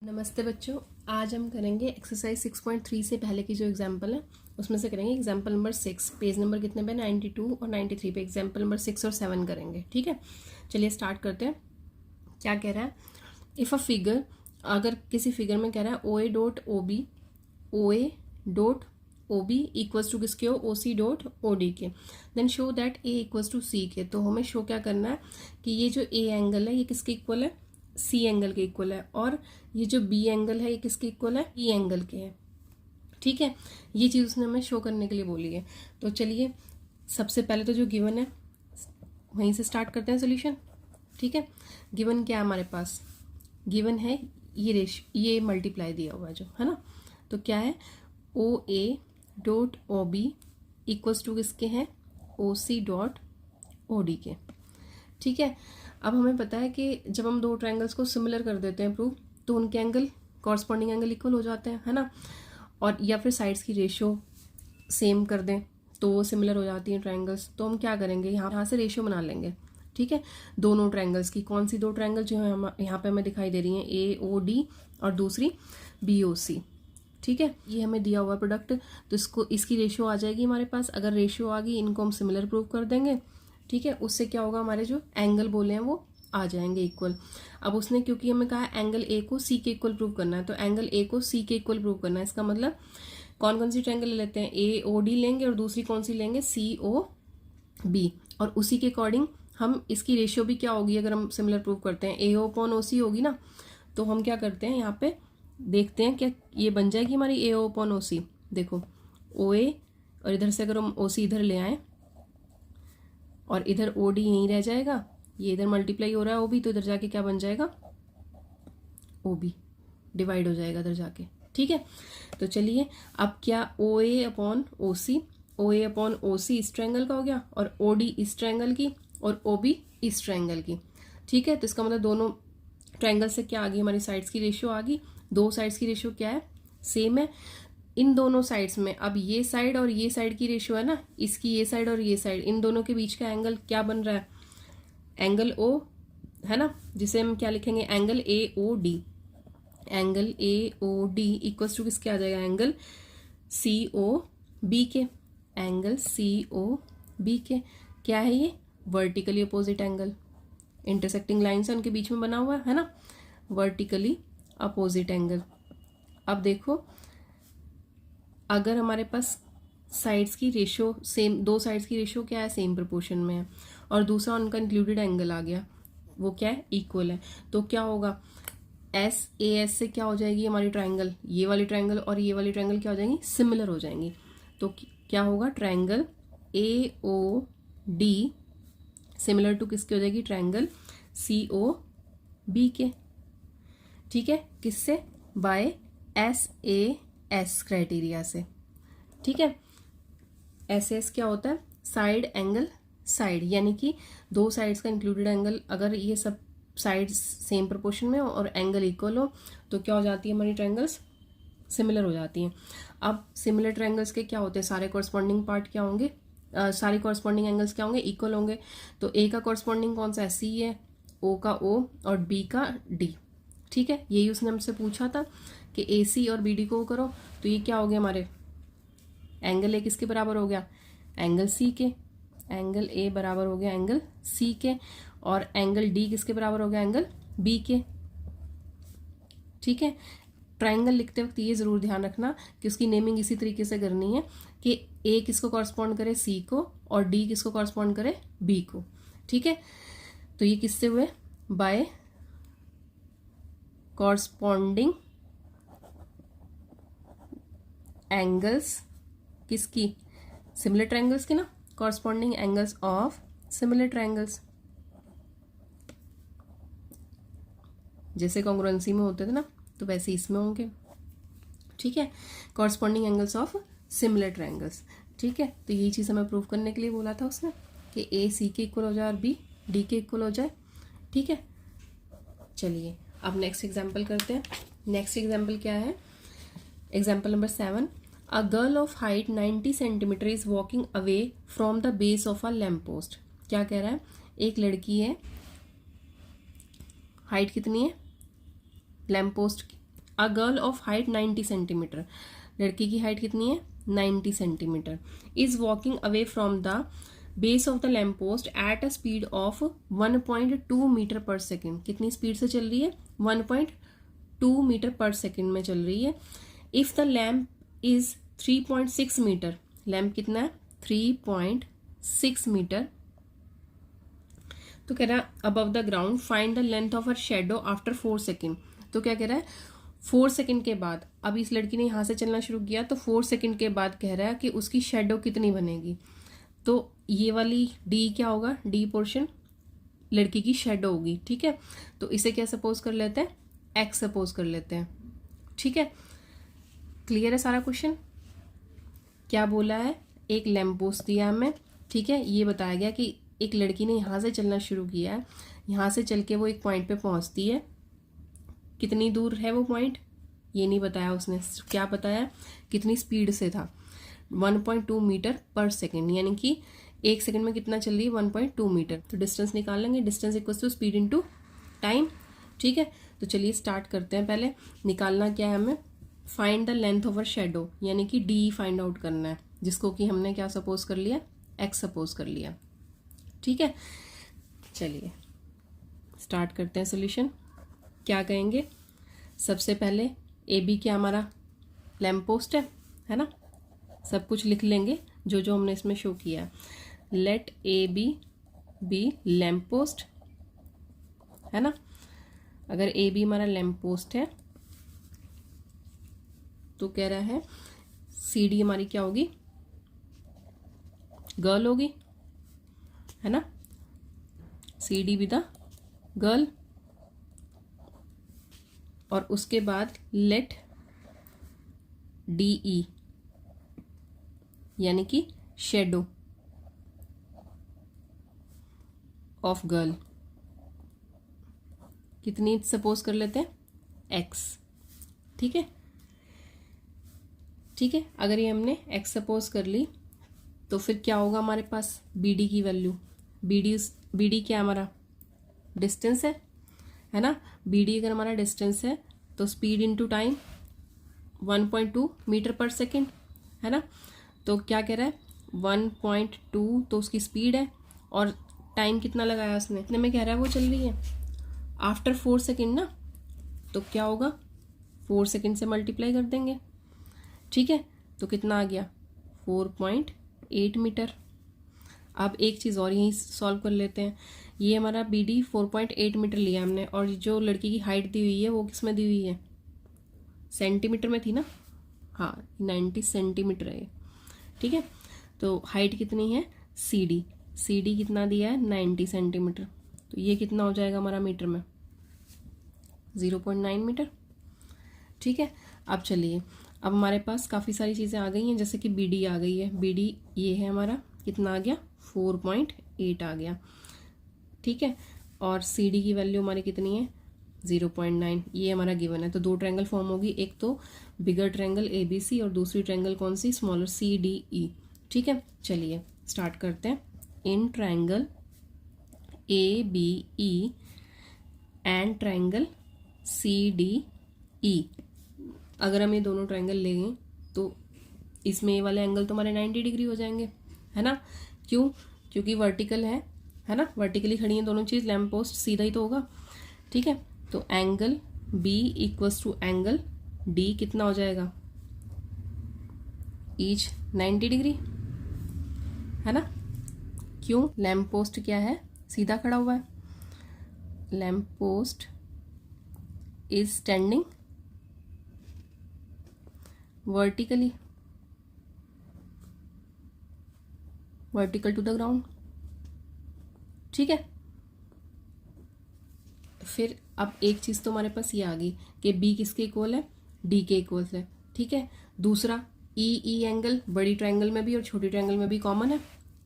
नमस्ते बच्चों, आज हम करेंगे एक्सरसाइज 6.3 से पहले की जो एग्जाम्पल है उसमें से करेंगे एग्जाम्पल नंबर 6। पेज नंबर कितने पे? 92 और 93 पे एग्जाम्पल नंबर 6 और 7 करेंगे। ठीक है, चलिए स्टार्ट करते हैं। क्या कह रहा है? इफ़ अ फिगर, अगर किसी फिगर में कह रहा है OA.OB इक्वल्स टू किसके हो? OC.OD के, then show that A equals to C के। तो हमें शो क्या करना है कि ये जो A एंगल है ये किसके इक्वल है? C एंगल के इक्वल है, और ये जो B एंगल है ये किसके इक्वल है? E एंगल के है। ठीक है, ये चीज़ उसने हमें शो करने के लिए बोली है। तो चलिए सबसे पहले तो जो गिवन है वहीं से स्टार्ट करते हैं सोल्यूशन। ठीक है, गिवन क्या है हमारे पास? गिवन है ये मल्टीप्लाई दिया हुआ है जो है ना। तो क्या है? OA.OB इक्वल्स टू किसके हैं? OC.OD के। ठीक है, अब हमें पता है कि जब हम दो ट्रायंगल्स को सिमिलर कर देते हैं प्रूव, तो उनके एंगल कॉरस्पॉन्डिंग एंगल इक्वल हो जाते हैं, है ना। और या फिर साइड्स की रेशियो सेम कर दें तो वो सिमिलर हो जाती हैं ट्रायंगल्स। तो हम क्या करेंगे, यहाँ से रेशियो बना लेंगे। ठीक है, दोनों ट्रायंगल्स की। कौन सी दो ट्रायंगल जो है यहाँ पे हमें दिखाई दे रही हैं? AOD और दूसरी BOC। ठीक है, ये हमें दिया हुआ प्रोडक्ट, तो इसकी रेशियो आ जाएगी हमारे पास। अगर रेशियो आ गई, इनको हम सिमिलर प्रूव कर देंगे। ठीक है, उससे क्या होगा, हमारे जो एंगल बोले हैं वो आ जाएंगे इक्वल। अब उसने क्योंकि हमें कहा एंगल A को C के इक्वल प्रूव करना है, तो एंगल A को C के इक्वल प्रूव करना है। इसका मतलब कौन कौन सी ट्रायंगल ले लेते हैं? AOD लेंगे और दूसरी कौन सी लेंगे? COB। और उसी के अकॉर्डिंग हम इसकी रेशियो भी क्या होगी अगर हम सिमिलर प्रूव करते हैं? AO/OC होगी ना। तो हम क्या करते हैं, यहाँ पे देखते हैं क्या ये बन जाएगी हमारी AO/OC। देखो OA, और इधर से अगर हम OC इधर ले आए और इधर OD यहीं रह जाएगा, ये इधर मल्टीप्लाई हो रहा है OB, तो इधर जाके क्या बन जाएगा? OB डिवाइड हो जाएगा इधर जाके। ठीक है, तो चलिए अब क्या OA/OC इस ट्रायंगल का हो गया, और OD इस ट्रायंगल की, और OB इस ट्रायंगल की। ठीक है, तो इसका मतलब दोनों ट्रायंगल से क्या आ गई? हमारी साइड्स की रेशियो आ गई। दो साइड्स की रेशियो क्या है? सेम है। इन दोनों साइड्स में अब ये साइड और ये साइड की रेशियो है ना, इसकी ये साइड और ये साइड, इन दोनों के बीच का एंगल क्या बन रहा है? एंगल O है ना, जिसे हम क्या लिखेंगे? Angle AOD। Angle AOD equals to किसके आ जाएगा? एंगल COB के। एंगल COB के क्या है ये? Vertically opposite angle. Intersecting lines है उनके बीच में बना हुआ है ना, वर्टिकली अपोजिट एंगल। अब देखो, अगर हमारे पास साइड्स की रेशियो सेम, दो साइड्स की रेशियो क्या है? सेम प्रोपोर्शन में है, और दूसरा उनका इंक्लूडेड एंगल आ गया, वो क्या है? इक्वल है। तो क्या होगा? SAS से क्या हो जाएगी हमारी ट्रायंगल? ये वाली ट्रायंगल और ये वाली ट्रायंगल क्या हो जाएंगी? सिमिलर हो जाएंगी। तो क्या होगा? ट्रायंगल AOD सिमिलर टू किसके हो जाएगी? ट्रायंगल COB के। ठीक है, किससे? बाय SAS क्राइटेरिया से। ठीक है, SAS क्या होता है? साइड एंगल साइड, यानी कि दो साइड्स का इंक्लूडेड एंगल, अगर ये सब साइड्स सेम प्रोपोर्शन में हो और एंगल इक्वल हो तो क्या हो जाती है हमारी ट्रायंगल्स? सिमिलर हो जाती हैं। अब सिमिलर ट्रायंगल्स के क्या होते हैं? सारे कॉरस्पॉन्डिंग पार्ट क्या होंगे? सारे कॉरस्पॉन्डिंग एंगल्स क्या होंगे? इक्वल होंगे। तो A का कॉरस्पॉन्डिंग कौन सा है? C है, O का O और B का D। ठीक है, यही उसने हमसे पूछा था कि AC और BD को करो। तो ये क्या हो गया हमारे? एंगल A किसके बराबर हो गया? एंगल C के। एंगल A बराबर हो गया एंगल C के, और एंगल D किसके बराबर हो गया? एंगल B के। ठीक है, ट्रायंगल लिखते वक्त ये जरूर ध्यान रखना कि उसकी नेमिंग इसी तरीके से करनी है कि A किसको कॉरस्पॉन्ड करे? C को, और D किसको कॉरस्पॉन्ड करे? B को। ठीक है, तो ये किससे हुए? बाय कॉरस्पॉन्डिंग एंगल्स किसकी? सिमिलर ट्रायंगल्स की ना, corresponding angles of similar triangles. जैसे कॉन्ग्रुएंसी में होते थे ना, तो वैसे इसमें होंगे। ठीक है, corresponding angles of similar triangles. ठीक है, तो यही चीज़ हमें प्रूव करने के लिए बोला था उसने कि A C के इक्वल हो जाए और B D के इक्वल हो जाए। ठीक है, चलिए अब नेक्स्ट एग्जाम्पल करते हैं। नेक्स्ट एग्जाम्पल क्या है? Example number 7। A girl of height 90 centimetre is walking away from the base of a lamp post. क्या कह रहा है? एक लड़की है, हाइट कितनी है? Lamp post a girl of height 90 centimetre, लड़की की हाइट कितनी है 90 centimetre, is walking away from the base of the lamp post at a speed of 1.2 metre per second, कितनी स्पीड से चल रही है 1.2 मीटर पर सेकेंड में चल रही है। If the lamp is 3.6 metre, lamp कितना है 3.6 मीटर, तो कह रहा है above the ground find the length of her shadow after 4 second, तो क्या कह रहा है 4 सेकेंड के बाद, अब इस लड़की ने यहाँ से चलना शुरू किया तो 4 सेकेंड के बाद कह रहा है कि उसकी शेडो कितनी बनेगी, तो ये वाली डी क्या होगा, डी पोर्शन लड़की की शेडो होगी, ठीक है। तो इसे क्या सपोज कर लेते हैं, एक्स सपोज कर लेते हैं, ठीक है। क्लियर है सारा क्वेश्चन। क्या बोला है, एक लैम्प पोस्ट दिया हमें, ठीक है, ये बताया गया कि एक लड़की ने यहाँ से चलना शुरू किया है, यहाँ से चल के वो एक पॉइंट पे पहुँचती है, कितनी दूर है वो पॉइंट ये नहीं बताया उसने, क्या बताया कितनी स्पीड से था 1.2 मीटर पर सेकेंड, यानी कि एक सेकेंड में कितना चल रही है 1.2 मीटर। तो डिस्टेंस निकाल लेंगे, distance equals to speed into time, ठीक है। तो चलिए स्टार्ट करते हैं। पहले निकालना क्या है हमें, find the length of a shadow, यानी कि डी फाइंड आउट करना है, जिसको कि हमने क्या सपोज कर लिया, एक्स सपोज कर लिया, ठीक है। चलिए स्टार्ट करते हैं सोल्यूशन। क्या कहेंगे, सबसे पहले ए बी क्या हमारा लैम्प पोस्ट है ना, सब कुछ लिख लेंगे जो जो हमने इसमें शो किया। Let A B lamp post है ना, अगर ए बी हमारा लैम्प पोस्ट है तो कह रहा है सी डी हमारी क्या होगी, गर्ल होगी, है ना, C D with the girl, और उसके बाद लेट डी ई यानी कि शेडो ऑफ गर्ल कितनी सपोज कर लेते हैं एक्स, ठीक है, ठीक है। अगर ये हमने एक्स सपोज कर ली तो फिर क्या होगा हमारे पास, बी डी की वैल्यू, बी डी क्या हमारा डिस्टेंस है ना, बी डी अगर हमारा डिस्टेंस है तो speed into time 1.2 metre per second, है ना। तो क्या कह रहा है 1.2 तो उसकी स्पीड है, और टाइम कितना लगाया उसने, इतने में कह रहा है वो चल रही है आफ्टर 4 सेकेंड ना, तो क्या होगा 4 सेकेंड से मल्टीप्लाई कर देंगे, ठीक है। तो कितना आ गया 4.8 मीटर। अब एक चीज़ और यहीं सॉल्व कर लेते हैं, ये हमारा बी डी 4.8 मीटर लिया हमने, और जो लड़की की हाइट दी हुई है वो किस में दी हुई है, सेंटीमीटर में थी ना, हाँ 90 सेंटीमीटर है ये, ठीक है। तो हाइट कितनी है सी डी कितना दिया है 90 सेंटीमीटर, तो ये कितना हो जाएगा हमारा मीटर में 0.9 मीटर, ठीक है। अब चलिए, अब हमारे पास काफ़ी सारी चीज़ें आ गई हैं, जैसे कि बी डी आ गई है, बी डी ये है हमारा कितना आ गया 4.8 आ गया, ठीक है, और सी डी की वैल्यू हमारी कितनी है 0.9, ये हमारा गिवन है। तो दो ट्रायंगल फॉर्म होगी, एक तो बिगर ट्रायंगल ए बी सी और दूसरी ट्रायंगल कौन सी, स्मॉलर सी डी ई, ठीक है। चलिए स्टार्ट करते हैं। In triangle A B E and triangle C D E, अगर हम ये दोनों ट्रायंगल लेंगे तो इसमें ये वाले एंगल तो हमारे 90 डिग्री हो जाएंगे, है ना। क्यों, क्योंकि वर्टिकल है ना, वर्टिकली खड़ी हैं दोनों चीज़, लैम्प पोस्ट सीधा ही तो होगा, ठीक है। तो angle B equals to angle D कितना हो जाएगा, ईच 90 डिग्री, है ना। क्यों, लैम्प पोस्ट क्या है सीधा खड़ा हुआ है, lamp post is standing vertically, vertical to the ground, ठीक है। फिर अब एक चीज़ तो हमारे पास ये आ गई कि बी किसके इक्वल है, डी के इक्वल है, ठीक है। दूसरा ई एंगल बड़ी ट्रायंगल में भी और छोटी ट्रायंगल में भी कॉमन है,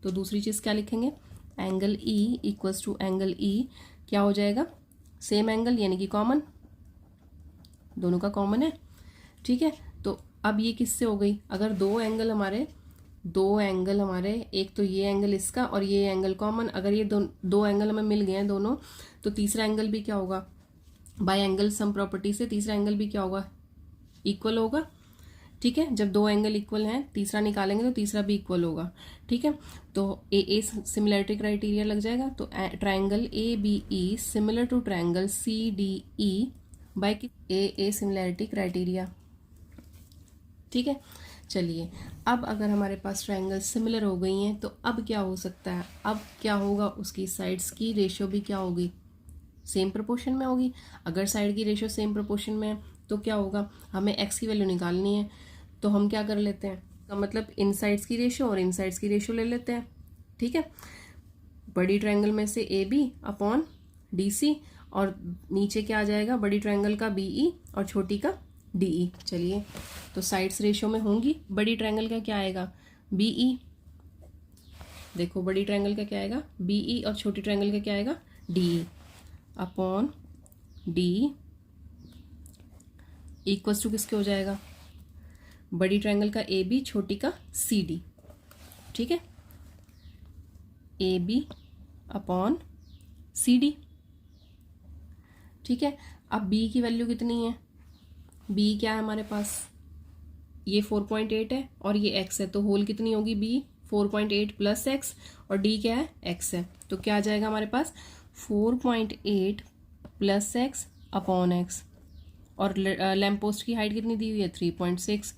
तो दूसरी चीज़ क्या लिखेंगे, angle E equals to angle E क्या हो जाएगा, सेम एंगल यानी कि कॉमन, दोनों का कॉमन है, ठीक है। तो अब ये किससे हो गई, अगर दो एंगल हमारे एक तो ये एंगल इसका और ये एंगल कॉमन, अगर ये दो एंगल हमें मिल गए हैं दोनों, तो तीसरा एंगल भी क्या होगा, बाय एंगल सम प्रॉपर्टी से तीसरा एंगल भी क्या होगा इक्वल होगा। ठीक है, जब दो एंगल इक्वल हैं तीसरा निकालेंगे तो तीसरा भी इक्वल होगा। ठीक है, तो ए सिमिलैरिटी क्राइटेरिया लग जाएगा। तो triangle A B E similar to triangle C D E by A similarity criteria. ठीक है, चलिए अब अगर हमारे पास ट्राइंगल सिमिलर हो गई हैं तो अब क्या हो सकता है, अब क्या होगा, उसकी साइड्स की रेशियो भी क्या होगी, सेम प्रोपोर्शन में होगी। अगर साइड की रेशियो सेम प्रोपोर्शन में है तो क्या होगा, हमें एक्स की वैल्यू निकालनी है तो हम क्या कर लेते हैं, का मतलब इन साइड्स की रेशियो और इन साइड्स की रेशियो ले लेते हैं। ठीक है, बड़ी ट्रायंगल में से A B upon D C और नीचे क्या आ जाएगा, बड़ी ट्रायंगल का बी ई और छोटी का डी ई। चलिए तो साइड्स रेशियो में होंगी, बड़ी ट्रायंगल का क्या आएगा बी ई, देखो बड़ी ट्रायंगल का क्या आएगा बी ई और छोटी ट्रायंगल का क्या आएगा D E upon D equals to किसके हो जाएगा, बड़ी ट्रायंगल का ए बी छोटी का सी डी। ठीक है, A B upon C D. ठीक है, अब बी की वैल्यू कितनी है, बी क्या है हमारे पास, ये 4.8 है और ये x है, तो होल कितनी होगी बी 4.8 प्लस एक्स और डी क्या है x है, तो क्या आ जाएगा हमारे पास 4.8 प्लस एक्स अपॉन एक्स और लैम्प पोस्ट की हाइट कितनी दी हुई है 3.6।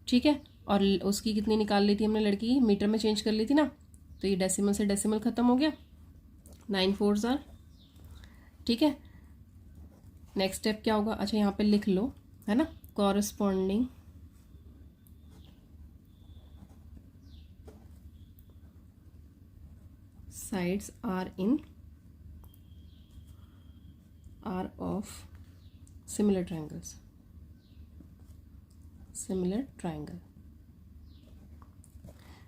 ठीक है, और उसकी कितनी निकाल ली थी हमने, लड़की की मीटर में चेंज कर ली थी ना, तो ये डेसिमल से डेसिमल खत्म हो गया, 9 4s आर। ठीक है, नेक्स्ट स्टेप क्या होगा, अच्छा यहाँ पे लिख लो है ना, corresponding sides are of similar triangles, similar triangle।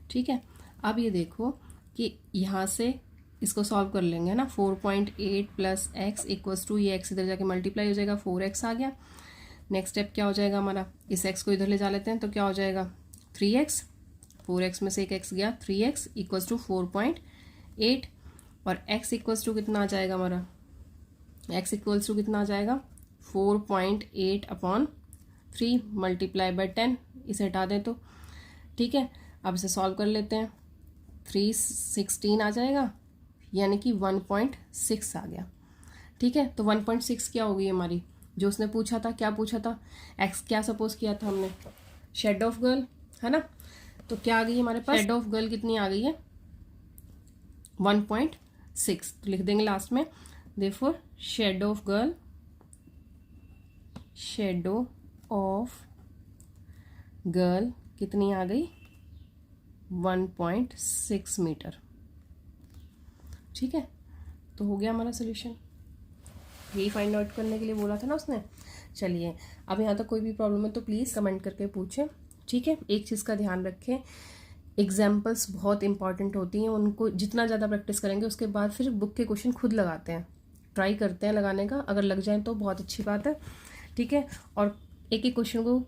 ठीक है, अब ये देखो कि यहाँ से इसको सॉल्व कर लेंगे ना, 4.8 प्लस एक्स इक्वल्स टू ये एक्स इधर जाके मल्टीप्लाई हो जाएगा, 4x आ गया। नेक्स्ट स्टेप क्या हो जाएगा हमारा, इस x को इधर ले जा लेते हैं तो क्या हो जाएगा 3x, 4x में से एक x गया 3x इक्वल्स टू 4.8 और x इक्वल्स टू कितना आ जाएगा हमारा, x इक्वल्स टू कितना आ जाएगा 4.8 अपॉन 3 मल्टीप्लाई बाय 10, इसे हटा दें तो। ठीक है, अब इसे सॉल्व कर लेते हैं, 316 आ जाएगा यानी कि 1.6 आ गया। ठीक है, तो 1.6 क्या हो गई हमारी, जो उसने पूछा था, क्या पूछा था, x क्या सपोज किया था हमने, शेड ऑफ गर्ल है ना, तो क्या आ गई हमारे पास, शेड ऑफ गर्ल कितनी आ गई है 1.6, तो लिख देंगे लास्ट में, therefore shadow of girl, shadow of girl कितनी आ गई 1.6 मीटर। ठीक है, तो हो गया हमारा सोल्यूशन, यही फाइंड आउट करने के लिए बोला था ना उसने। चलिए अब यहाँ तक कोई भी प्रॉब्लम है तो प्लीज़ कमेंट करके पूछें। ठीक है, एक चीज़ का ध्यान रखें, एग्जाम्पल्स बहुत इंपॉर्टेंट होती हैं, उनको जितना ज़्यादा प्रैक्टिस करेंगे उसके बाद फिर बुक के क्वेश्चन खुद लगाते हैं, ट्राई करते हैं लगाने का, अगर लग जाए तो बहुत अच्छी बात है। ठीक है, और एक एक क्वेश्चन को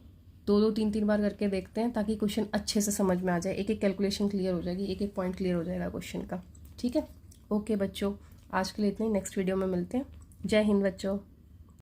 2 3 बार करके देखते हैं ताकि क्वेश्चन अच्छे से समझ में आ जाए, एक एक कैलकुलेशन क्लियर हो जाएगी, एक एक पॉइंट क्लियर हो जाएगा क्वेश्चन का। ठीक है, ओके बच्चों, आज के लिए इतना ही, नेक्स्ट वीडियो में मिलते हैं। जय हिंद बच्चों।